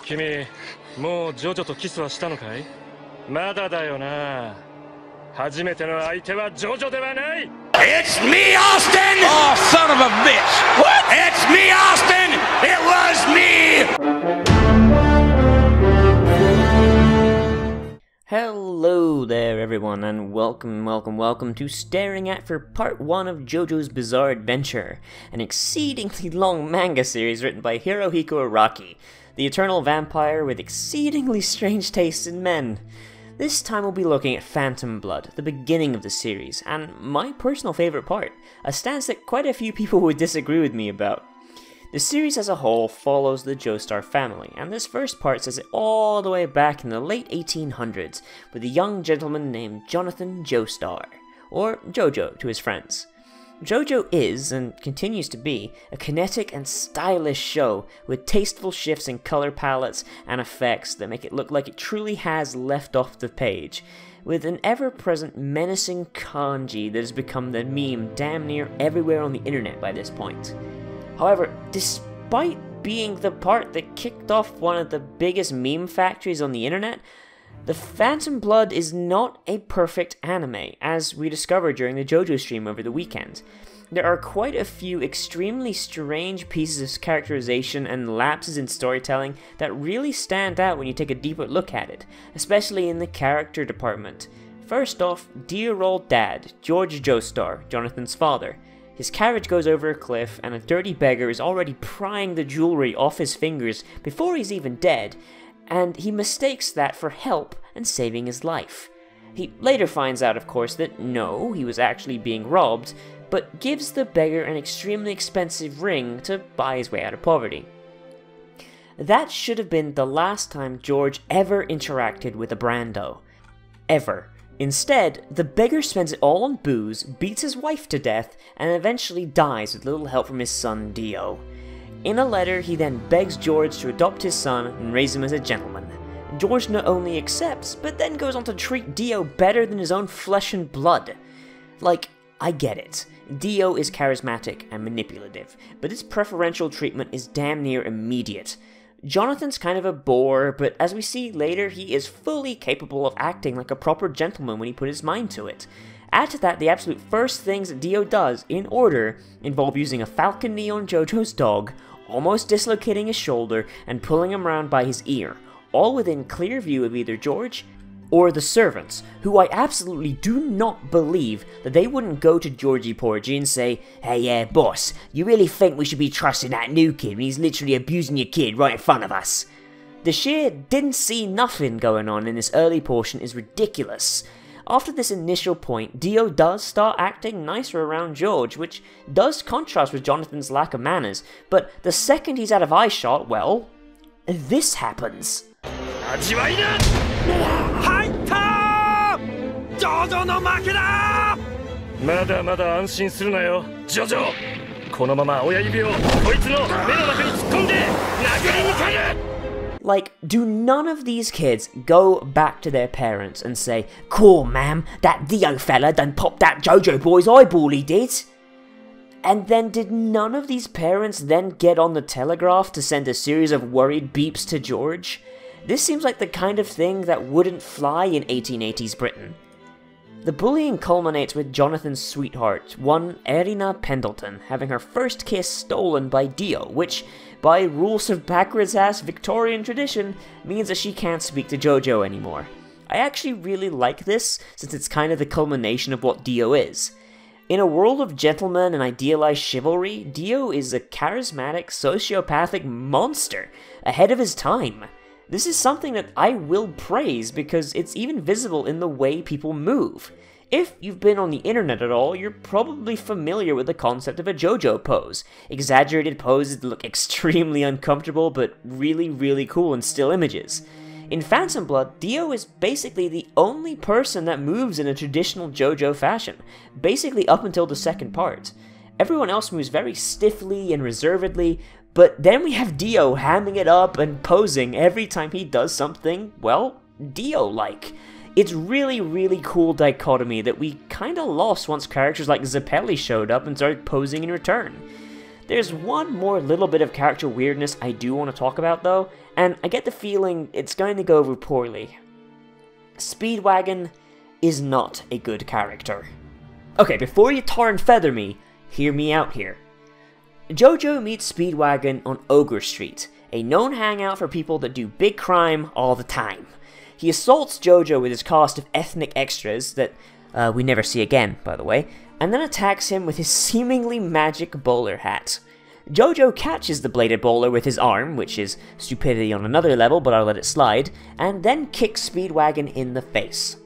君、もうジョジョとキスはしたのかい？まだだよな。初めての相手はジョジョではない。 It's me, Austin! Oh, son of a bitch! What? It's me, Austin! It was me! Hello there everyone, and welcome to Staring At for part 1 of Jojo's Bizarre Adventure, an exceedingly long manga series written by Hirohiko Araki, the eternal vampire with exceedingly strange tastes in men. This time we'll be looking at Phantom Blood, the beginning of the series, and my personal favourite part, a stance that quite a few people would disagree with me about. The series as a whole follows the Joestar family, and this first part says it all the way back in the late 1800s with a young gentleman named Jonathan Joestar, or Jojo to his friends. Jojo is, and continues to be, a kinetic and stylish show with tasteful shifts in color palettes and effects that make it look like it truly has left off the page, with an ever-present menacing kanji that has become the meme damn near everywhere on the internet by this point. However, despite being the part that kicked off one of the biggest meme factories on the internet, the Phantom Blood is not a perfect anime, as we discovered during the Jojo stream over the weekend. There are quite a few extremely strange pieces of characterization and lapses in storytelling that really stand out when you take a deeper look at it, especially in the character department. First off, dear old dad, George Joestar, Jonathan's father. His carriage goes over a cliff, and a dirty beggar is already prying the jewelry off his fingers before he's even dead, and he mistakes that for help and saving his life. He later finds out, of course, that no, he was actually being robbed, but gives the beggar an extremely expensive ring to buy his way out of poverty. That should have been the last time George ever interacted with a Brando. Ever. Instead, the beggar spends it all on booze, beats his wife to death, and eventually dies with little help from his son Dio. In a letter, he then begs George to adopt his son and raise him as a gentleman. George not only accepts, but then goes on to treat Dio better than his own flesh and blood. Like, I get it. Dio is charismatic and manipulative, but his preferential treatment is damn near immediate. Jonathan's kind of a bore, but as we see later, he is fully capable of acting like a proper gentleman when he put his mind to it. Add to that the absolute first things that Dio does, in order, involve using a falcon knee on Jojo's dog, almost dislocating his shoulder, and pulling him around by his ear, all within clear view of either George or the servants, who I absolutely do not believe that they wouldn't go to Georgie Porgy and say, "Hey, boss, you really think we should be trusting that new kid when he's literally abusing your kid right in front of us?" The sheer didn't see nothing going on in this early portion is ridiculous. After this initial point, Dio does start acting nicer around George, which does contrast with Jonathan's lack of manners, but the second he's out of eyeshot, well, this happens. まだまだ安心するなよ、ジョジョ。このまま親指をこいつの目の中に突っ込んで殴りにかる。 Like, do none of these kids go back to their parents and say, "Cool, ma'am, that Dio fella done popped that Jojo boy's eyeball, he did"? And then did none of these parents then get on the telegraph to send a series of worried beeps to George? This seems like the kind of thing that wouldn't fly in 1880s Britain. The bullying culminates with Jonathan's sweetheart, one Erina Pendleton, having her first kiss stolen by Dio, which, by rules of backwards-ass Victorian tradition, means that she can't speak to Jojo anymore. I actually really like this, since it's kind of the culmination of what Dio is. In a world of gentlemen and idealized chivalry, Dio is a charismatic, sociopathic monster, ahead of his time. This is something that I will praise because it's even visible in the way people move. If you've been on the internet at all, you're probably familiar with the concept of a Jojo pose. Exaggerated poses that look extremely uncomfortable but really cool in still images. In Phantom Blood, Dio is basically the only person that moves in a traditional Jojo fashion, basically up until the second part. Everyone else moves very stiffly and reservedly, but then we have Dio hamming it up and posing every time he does something, well, Dio-like. It's really cool dichotomy that we kinda lost once characters like Zeppeli showed up and started posing in return. There's one more little bit of character weirdness I do want to talk about though, and I get the feeling it's going to go over poorly. Speedwagon is not a good character. Okay, before you tar and feather me, hear me out here. Jojo meets Speedwagon on Ogre Street, a known hangout for people that do big crime all the time. He assaults Jojo with his cast of ethnic extras that we never see again, by the way, and then attacks him with his seemingly magic bowler hat. Jojo catches the bladed bowler with his arm, which is stupidity on another level, but I'll let it slide, and then kicks Speedwagon in the face.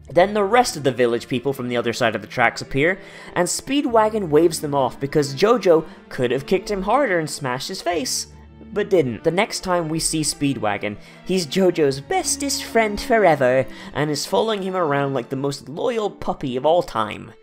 Then the rest of the village people from the other side of the tracks appear, and Speedwagon waves them off because Jojo could have kicked him harder and smashed his face, but didn't. The next time we see Speedwagon, he's Jojo's bestest friend forever, and is following him around like the most loyal puppy of all time.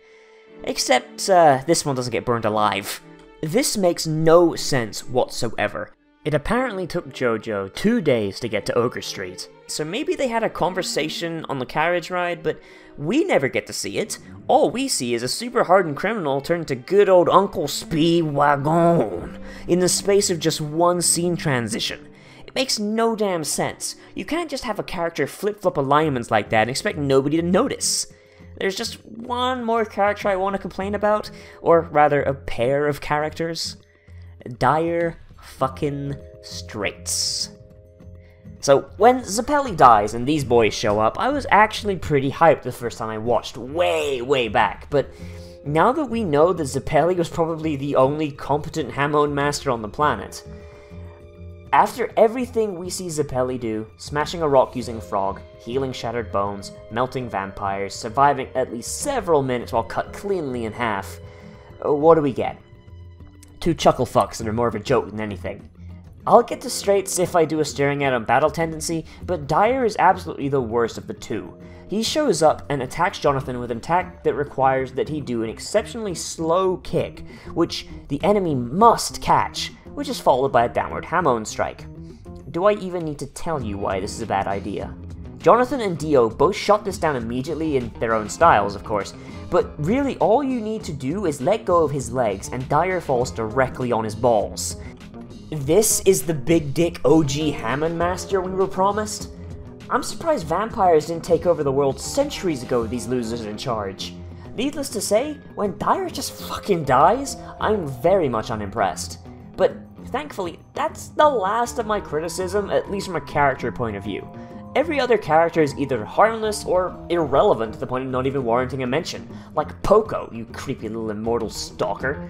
Except, this one doesn't get burned alive. This makes no sense whatsoever. It apparently took Jojo 2 days to get to Ogre Street, so maybe they had a conversation on the carriage ride, but we never get to see it. All we see is a super hardened criminal turn to good old Uncle Speedwagon in the space of just one scene transition. It makes no damn sense. You can't just have a character flip-flop alignments like that and expect nobody to notice. There's just one more character I want to complain about, or rather a pair of characters. Dire fucking Straits. So, when Zeppeli dies and these boys show up, I was actually pretty hyped the first time I watched, way back, but now that we know that Zeppeli was probably the only competent Hamon master on the planet, after everything we see Zeppeli do, smashing a rock using a frog, healing shattered bones, melting vampires, surviving at least several minutes while cut cleanly in half, what do we get? 2 chuckle fucks that are more of a joke than anything. I'll get to Straits if I do a staring at him battle tendency, but Dire is absolutely the worst of the two. He shows up and attacks Jonathan with an attack that requires that he do an exceptionally slow kick, which the enemy must catch, which is followed by a downward Hamon strike. Do I even need to tell you why this is a bad idea? Jonathan and Dio both shot this down immediately in their own styles, of course, but really all you need to do is let go of his legs and Dire falls directly on his balls. This is the big dick OG Hamon master we were promised? I'm surprised vampires didn't take over the world centuries ago with these losers in charge. Needless to say, when Dire just fucking dies, I'm very much unimpressed. But thankfully, that's the last of my criticism, at least from a character point of view. Every other character is either harmless or irrelevant to the point of not even warranting a mention, like Poco, you creepy little immortal stalker.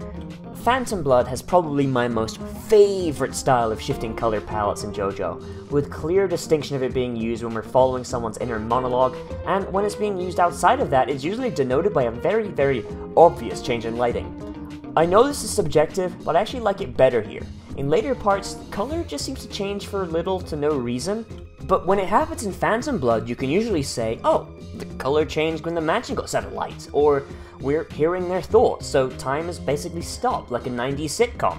Phantom Blood has probably my most favourite style of shifting colour palettes in JoJo, with clear distinction of it being used when we're following someone's inner monologue, and when it's being used outside of that, it's usually denoted by a very obvious change in lighting. I know this is subjective, but I actually like it better here. In later parts, colour just seems to change for little to no reason, but when it happens in Phantom Blood, you can usually say, oh, the colour changed when the mansion got set alight, or we're hearing their thoughts, so time has basically stopped, like a 90s sitcom.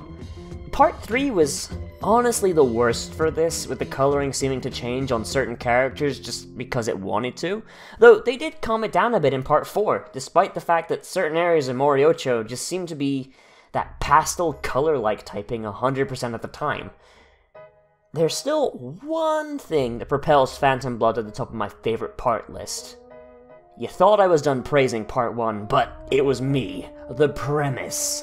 Part 3 was honestly the worst for this, with the colouring seeming to change on certain characters just because it wanted to, though they did calm it down a bit in Part 4, despite the fact that certain areas of Moriocho just seem to be that pastel colour-like typing 100% of the time. There's still one thing that propels Phantom Blood to the top of my favourite part list. You thought I was done praising Part 1, but it was me, the premise.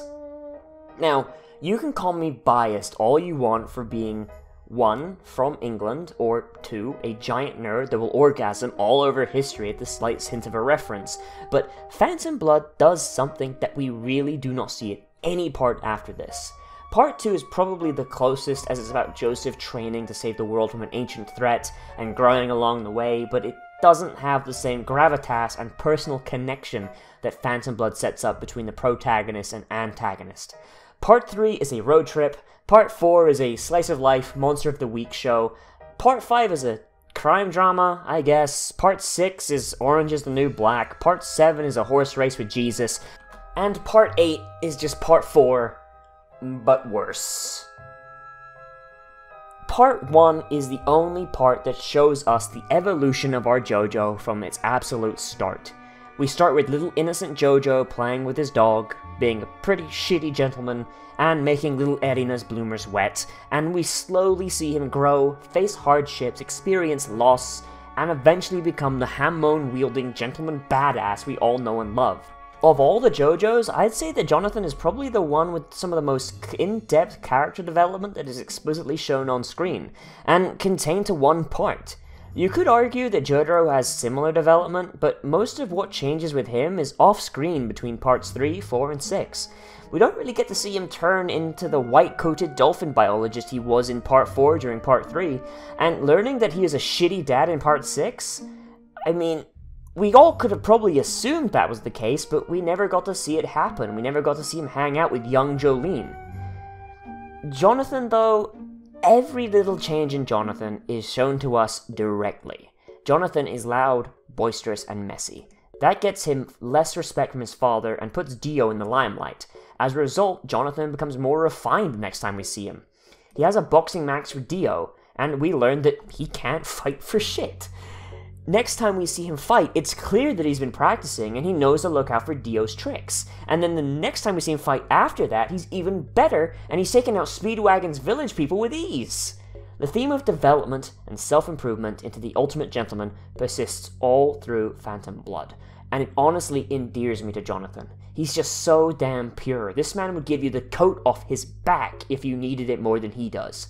Now, you can call me biased all you want for being 1, from England, or 2, a giant nerd that will orgasm all over history at the slightest hint of a reference, but Phantom Blood does something that we really do not see at any part after this. Part 2 is probably the closest, as it's about Joseph training to save the world from an ancient threat and growing along the way, but it doesn't have the same gravitas and personal connection that Phantom Blood sets up between the protagonist and antagonist. Part 3 is a road trip, Part 4 is a slice-of-life, Monster of the Week show, Part 5 is a crime drama, I guess, Part 6 is Orange is the New Black, Part 7 is a horse race with Jesus, and Part 8 is just Part 4, but worse. Part 1 is the only part that shows us the evolution of our JoJo from its absolute start. We start with little innocent Jojo playing with his dog, being a pretty shitty gentleman, and making little Erina's bloomers wet, and we slowly see him grow, face hardships, experience loss, and eventually become the Hamon-wielding gentleman badass we all know and love. Of all the JoJos, I'd say that Jonathan is probably the one with some of the most in-depth character development that is explicitly shown on screen, and contained to one part. You could argue that Jojo has similar development, but most of what changes with him is off-screen between parts 3, 4, and 6. We don't really get to see him turn into the white-coated dolphin biologist he was in part 4 during part 3, and learning that he is a shitty dad in part 6? I mean, we all could have probably assumed that was the case, but we never got to see it happen. We never got to see him hang out with young Jolene. Jonathan, though, every little change in Jonathan is shown to us directly. Jonathan is loud, boisterous, and messy. That gets him less respect from his father and puts Dio in the limelight. As a result, Jonathan becomes more refined the next time we see him. He has a boxing match with Dio, and we learn that he can't fight for shit. Next time we see him fight, it's clear that he's been practicing and he knows to look out for Dio's tricks. And then the next time we see him fight after that, he's even better and he's taking out Speedwagon's village people with ease. The theme of development and self-improvement into the ultimate gentleman persists all through Phantom Blood, and it honestly endears me to Jonathan. He's just so damn pure. This man would give you the coat off his back if you needed it more than he does.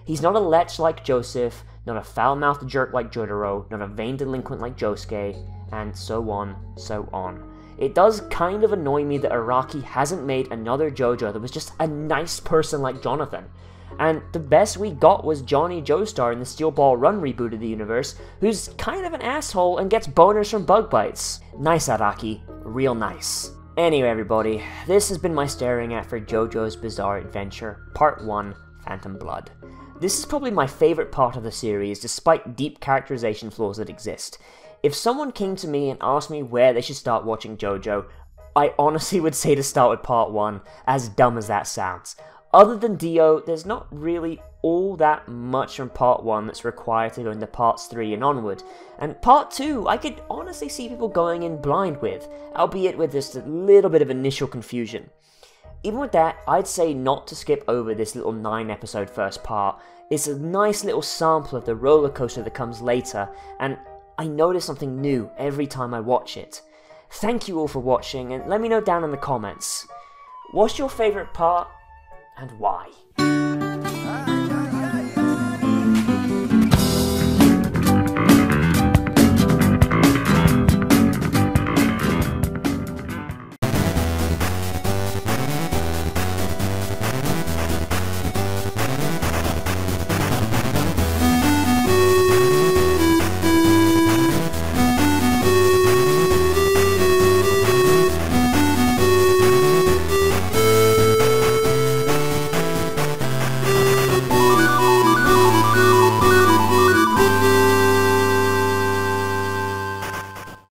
He's not a lech like Joseph, not a foul-mouthed jerk like Jotaro, not a vain delinquent like Josuke, and so on, so on. It does kind of annoy me that Araki hasn't made another JoJo that was just a nice person like Jonathan. And the best we got was Johnny Joestar in the Steel Ball Run reboot of the universe, who's kind of an asshole and gets boners from bug bites. Nice, Araki. Real nice. Anyway, everybody, this has been my staring at for JoJo's Bizarre Adventure, Part 1, Phantom Blood. This is probably my favourite part of the series, despite deep characterization flaws that exist. If someone came to me and asked me where they should start watching JoJo, I honestly would say to start with Part 1, as dumb as that sounds. Other than Dio, there's not really all that much from Part 1 that's required to go into Parts 3 and onward, and Part 2 I could honestly see people going in blind with, albeit with just a little bit of initial confusion. Even with that, I'd say not to skip over this little 9-episode first part. It's a nice little sample of the roller coaster that comes later, and I notice something new every time I watch it. Thank you all for watching, and let me know down in the comments. What's your favourite part, and why?